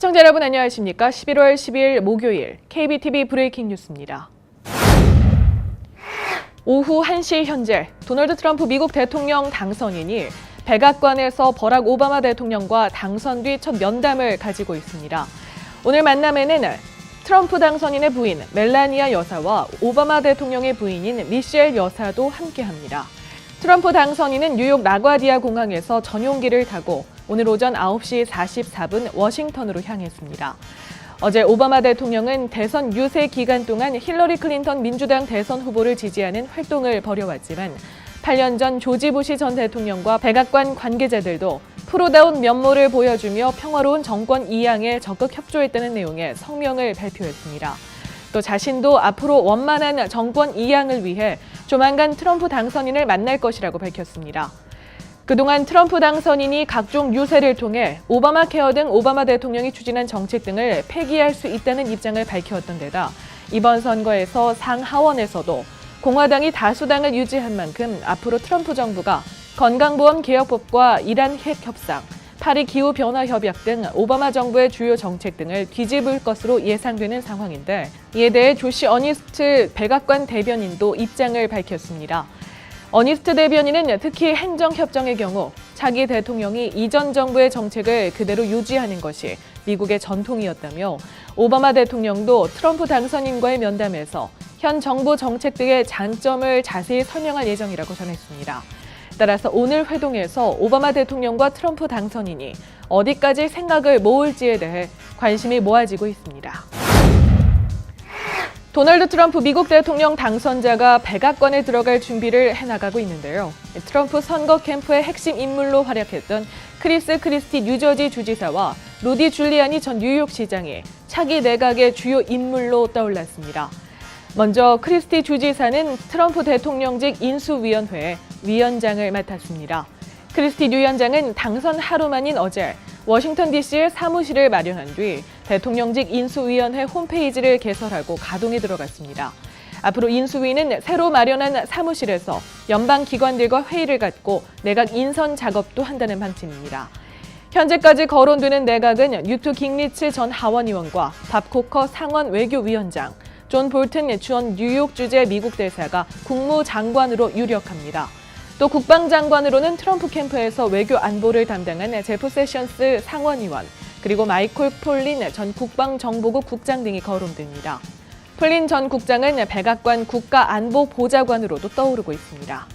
시청자 여러분 안녕하십니까? 11월 12일 목요일 KBTV 브레이킹 뉴스입니다. 오후 1시 현재 도널드 트럼프 미국 대통령 당선인이 백악관에서 버락 오바마 대통령과 당선 뒤 첫 면담을 가지고 있습니다. 오늘 만남에는 트럼프 당선인의 부인 멜라니아 여사와 오바마 대통령의 부인인 미셸 여사도 함께합니다. 트럼프 당선인은 뉴욕 라과디아 공항에서 전용기를 타고 오늘 오전 9시 44분 워싱턴으로 향했습니다. 어제 오바마 대통령은 대선 유세 기간 동안 힐러리 클린턴 민주당 대선 후보를 지지하는 활동을 벌여왔지만 8년 전 조지 부시 전 대통령과 백악관 관계자들도 프로다운 면모를 보여주며 평화로운 정권 이양에 적극 협조했다는 내용의 성명을 발표했습니다. 또 자신도 앞으로 원만한 정권 이양을 위해 조만간 트럼프 당선인을 만날 것이라고 밝혔습니다. 그동안 트럼프 당선인이 각종 유세를 통해 오바마 케어 등 오바마 대통령이 추진한 정책 등을 폐기할 수 있다는 입장을 밝혀왔던 데다 이번 선거에서 상하원에서도 공화당이 다수당을 유지한 만큼 앞으로 트럼프 정부가 건강보험 개혁법과 이란 핵 협상, 파리 기후변화 협약 등 오바마 정부의 주요 정책 등을 뒤집을 것으로 예상되는 상황인데 이에 대해 조시 어니스트 백악관 대변인도 입장을 밝혔습니다. 어니스트 대변인은 특히 행정협정의 경우 차기 대통령이 이전 정부의 정책을 그대로 유지하는 것이 미국의 전통이었다며 오바마 대통령도 트럼프 당선인과의 면담에서 현 정부 정책 등의 장점을 자세히 설명할 예정이라고 전했습니다. 따라서 오늘 회동에서 오바마 대통령과 트럼프 당선인이 어디까지 생각을 모을지에 대해 관심이 모아지고 있습니다. 도널드 트럼프 미국 대통령 당선자가 백악관에 들어갈 준비를 해나가고 있는데요. 트럼프 선거 캠프의 핵심 인물로 활약했던 크리스 크리스티 뉴저지 주지사와 루디 줄리아니 전 뉴욕시장이 차기 내각의 주요 인물로 떠올랐습니다. 먼저 크리스티 주지사는 트럼프 대통령직 인수위원회 위원장을 맡았습니다. 크리스티 위원장은 당선 하루 만인 어제 워싱턴 DC에 사무실을 마련한 뒤 대통령직 인수위원회 홈페이지를 개설하고 가동에 들어갔습니다. 앞으로 인수위는 새로 마련한 사무실에서 연방기관들과 회의를 갖고 내각 인선 작업도 한다는 방침입니다. 현재까지 거론되는 내각은 뉴트 깅리치 전 하원의원과 밥 코커 상원 외교위원장, 존 볼튼 전 뉴욕 주재 미국 대사가 국무장관으로 유력합니다. 또 국방장관으로는 트럼프 캠프에서 외교 안보를 담당한 제프 세션스 상원의원, 그리고 마이클 폴린 전 국방정보국 국장 등이 거론됩니다. 폴린 전 국장은 백악관 국가안보보좌관으로도 떠오르고 있습니다.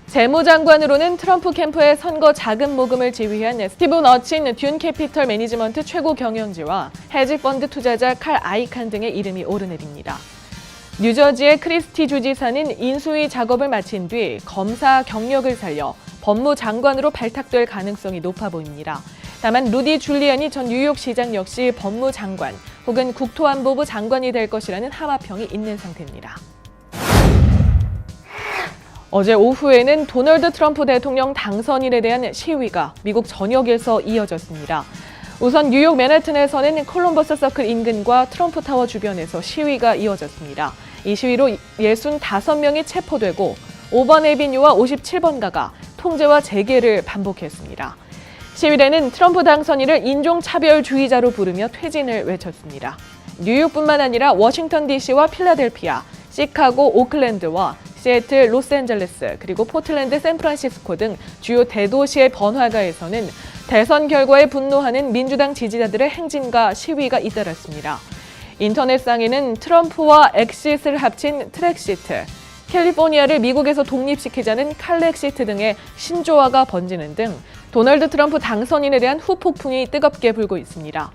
재무장관으로는 트럼프 캠프의 선거 자금 모금을 지휘한 스티브 너친 듄 캐피털 매니지먼트 최고 경영지와 헤지펀드 투자자 칼 아이칸 등의 이름이 오르내립니다. 뉴저지의 크리스티 주지사는 인수위 작업을 마친 뒤 검사 경력을 살려 법무장관으로 발탁될 가능성이 높아 보입니다. 다만 루디 줄리아니 전 뉴욕시장 역시 법무장관 혹은 국토안보부 장관이 될 것이라는 함합평이 있는 상태입니다. 어제 오후에는 도널드 트럼프 대통령 당선인에 대한 시위가 미국 전역에서 이어졌습니다. 우선 뉴욕 맨해튼에서는 콜럼버스 서클 인근과 트럼프 타워 주변에서 시위가 이어졌습니다. 이 시위로 65명이 체포되고 5번 애비뉴와 57번가가 통제와 재개를 반복했습니다. 시위대는 트럼프 당선인을 인종차별주의자로 부르며 퇴진을 외쳤습니다. 뉴욕뿐만 아니라 워싱턴 DC와 필라델피아, 시카고, 오클랜드와 시애틀, 로스앤젤레스, 그리고 포틀랜드, 샌프란시스코 등 주요 대도시의 번화가에서는 대선 결과에 분노하는 민주당 지지자들의 행진과 시위가 잇따랐습니다. 인터넷상에는 트럼프와 엑싯을 합친 트랙시트, 캘리포니아를 미국에서 독립시키자는 칼렉시트 등의 신조어가 번지는 등 도널드 트럼프 당선인에 대한 후폭풍이 뜨겁게 불고 있습니다.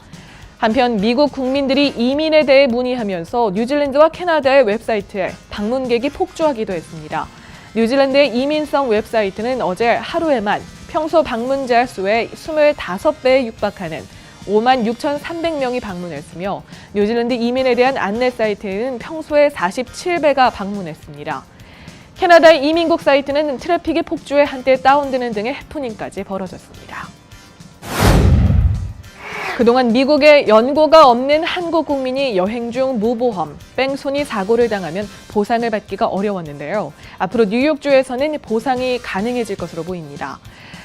한편 미국 국민들이 이민에 대해 문의하면서 뉴질랜드와 캐나다의 웨브사이트에 방문객이 폭주하기도 했습니다. 뉴질랜드의 이민성 웹사이트는 어제 하루에만 평소 방문자 수의 25배에 육박하는 56,300명이 방문했으며 뉴질랜드 이민에 대한 안내 사이트에는 평소에 47배가 방문했습니다. 캐나다의 이민국 사이트는 트래픽이 폭주해 한때 다운되는 등의 해프닝까지 벌어졌습니다. 그동안 미국에 연고가 없는 한국 국민이 여행 중 무보험, 뺑소니 사고를 당하면 보상을 받기가 어려웠는데요. 앞으로 뉴욕주에서는 보상이 가능해질 것으로 보입니다.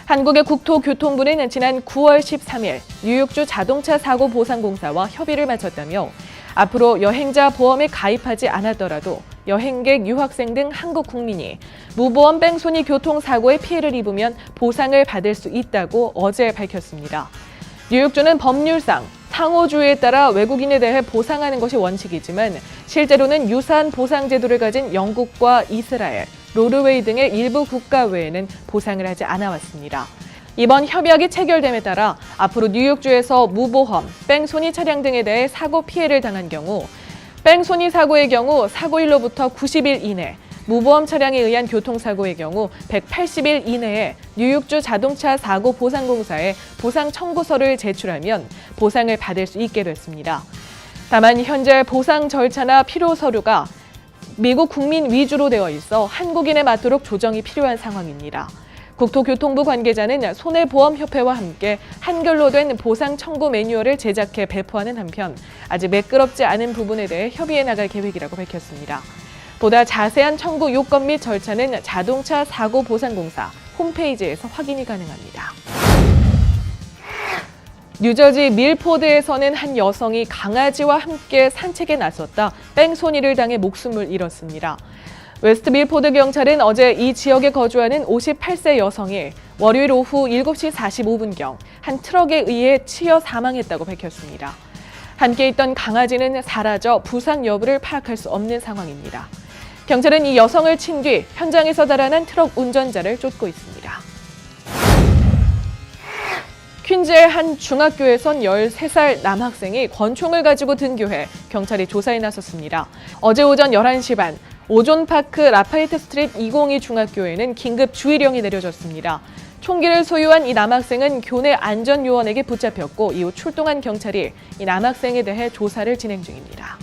한국의 국토교통부는 지난 9월 13일 뉴욕주 자동차 사고 보상공사와 협의를 마쳤다며 앞으로 여행자 보험에 가입하지 않았더라도 여행객, 유학생 등 한국 국민이 무보험 뺑소니 교통사고에 피해를 입으면 보상을 받을 수 있다고 어제 밝혔습니다. 뉴욕주는 법률상 상호주의에 따라 외국인에 대해 보상하는 것이 원칙이지만 실제로는 유사한 보상 제도를 가진 영국과 이스라엘, 노르웨이 등의 일부 국가 외에는 보상을 하지 않아왔습니다. 이번 협약이 체결됨에 따라 앞으로 뉴욕주에서 무보험, 뺑소니 차량 등에 대해 사고 피해를 당한 경우 뺑소니 사고의 경우 사고일로부터 90일 이내, 무보험 차량에 의한 교통사고의 경우 180일 이내에 뉴욕주 자동차 사고 보상공사에 보상 청구서를 제출하면 보상을 받을 수 있게 됐습니다. 다만 현재 보상 절차나 필요 서류가 미국 국민 위주로 되어 있어 한국인에 맞도록 조정이 필요한 상황입니다. 국토교통부 관계자는 손해보험협회와 함께 한글로 된 보상 청구 매뉴얼을 제작해 배포하는 한편 아직 매끄럽지 않은 부분에 대해 협의해 나갈 계획이라고 밝혔습니다. 보다 자세한 청구 요건 및 절차는 자동차 사고 보상공사 홈페이지에서 확인이 가능합니다. 뉴저지 밀포드에서는 한 여성이 강아지와 함께 산책에 나섰다 뺑소니를 당해 목숨을 잃었습니다. 웨스트 밀포드 경찰은 어제 이 지역에 거주하는 58세 여성이 월요일 오후 7시 45분경 한 트럭에 의해 치여 사망했다고 밝혔습니다. 함께 있던 강아지는 사라져 부상 여부를 파악할 수 없는 상황입니다. 경찰은 이 여성을 친 뒤 현장에서 달아난 트럭 운전자를 쫓고 있습니다. 퀸즈의 한 중학교에선 13살 남학생이 권총을 가지고 등교해 경찰이 조사에 나섰습니다. 어제 오전 11시 반 오존파크 라파이트 스트리트 202 중학교에는 긴급 주의령이 내려졌습니다. 총기를 소유한 이 남학생은 교내 안전요원에게 붙잡혔고 이후 출동한 경찰이 이 남학생에 대해 조사를 진행 중입니다.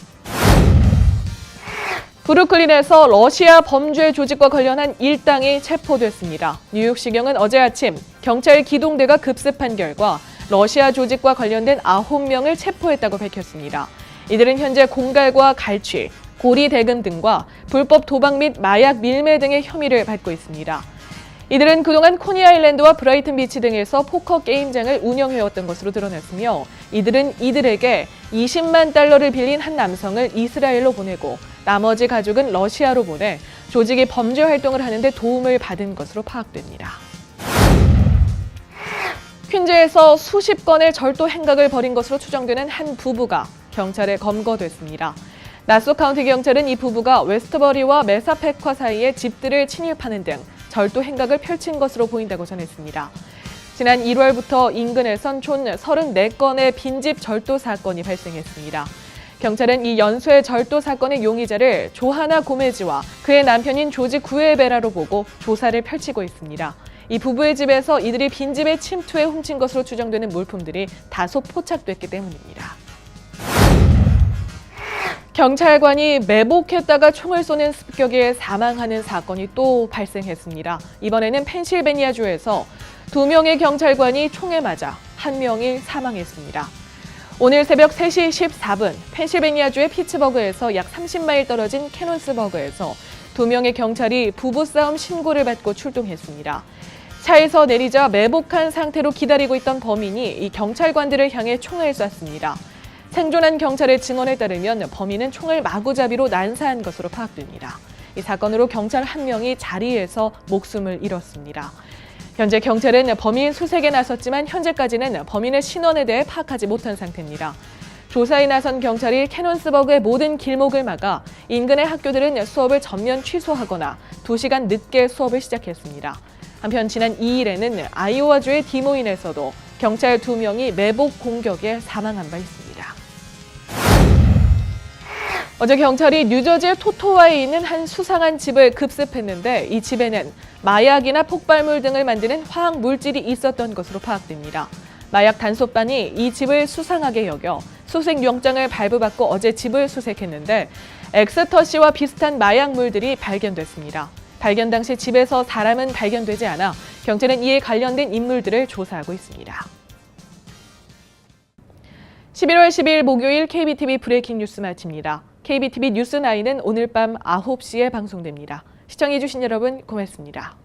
브루클린에서 러시아 범죄 조직과 관련한 일당이 체포됐습니다. 뉴욕시경은 어제 아침 경찰 기동대가 급습한 결과 러시아 조직과 관련된 9명을 체포했다고 밝혔습니다. 이들은 현재 공갈과 갈취, 고리 대금 등과 불법 도박 및 마약 밀매 등의 혐의를 받고 있습니다. 이들은 그동안 코니 아일랜드와 브라이튼 비치 등에서 포커 게임장을 운영해왔던 것으로 드러났으며 이들은 이들에게 20만 달러를 빌린 한 남성을 이스라엘로 보내고 나머지 가족은 러시아로 보내 조직이 범죄 활동을 하는데 도움을 받은 것으로 파악됩니다. 퀸즈에서 수십 건의 절도 행각을 벌인 것으로 추정되는 한 부부가 경찰에 검거됐습니다. 나소 카운티 경찰은 이 부부가 웨스트버리와 메사페화 사이에 집들을 침입하는 등 절도 행각을 펼친 것으로 보인다고 전했습니다. 지난 1월부터 인근에선 총 34건의 빈집 절도 사건이 발생했습니다. 경찰은 이 연쇄 절도 사건의 용의자를 조하나 고메즈와 그의 남편인 조지 구에베라로 보고 조사를 펼치고 있습니다. 이 부부의 집에서 이들이 빈집에 침투해 훔친 것으로 추정되는 물품들이 다소 포착됐기 때문입니다. 경찰관이 매복했다가 총을 쏘는 습격에 사망하는 사건이 또 발생했습니다. 이번에는 펜실베니아주에서 2명의 경찰관이 총에 맞아 1명이 사망했습니다. 오늘 새벽 3시 14분 펜실베니아주의 피츠버그에서 약 30마일 떨어진 캐논스버그에서 2명의 경찰이 부부싸움 신고를 받고 출동했습니다. 차에서 내리자 매복한 상태로 기다리고 있던 범인이 이 경찰관들을 향해 총을 쐈습니다. 생존한 경찰의 증언에 따르면 범인은 총을 마구잡이로 난사한 것으로 파악됩니다. 이 사건으로 경찰 1명이 자리에서 목숨을 잃었습니다. 현재 경찰은 범인 수색에 나섰지만 현재까지는 범인의 신원에 대해 파악하지 못한 상태입니다. 조사에 나선 경찰이 캐논스버그의 모든 길목을 막아 인근의 학교들은 수업을 전면 취소하거나 2시간 늦게 수업을 시작했습니다. 한편 지난 2일에는 아이오와주의 디모인에서도 경찰 2명이 매복 공격에 사망한 바 있습니다. 어제 경찰이 뉴저지의 토토와에 있는 한 수상한 집을 급습했는데 이 집에는 마약이나 폭발물 등을 만드는 화학 물질이 있었던 것으로 파악됩니다. 마약 단속반이 이 집을 수상하게 여겨 수색 영장을 발부받고 어제 집을 수색했는데 엑스터시와 비슷한 마약물들이 발견됐습니다. 발견 당시 집에서 사람은 발견되지 않아 경찰은 이에 관련된 인물들을 조사하고 있습니다. 11월 12일 목요일 KBTV 브레이킹 뉴스 마칩니다. KBTV 뉴스9은 오늘 밤 9시에 방송됩니다. 시청해주신 여러분 고맙습니다.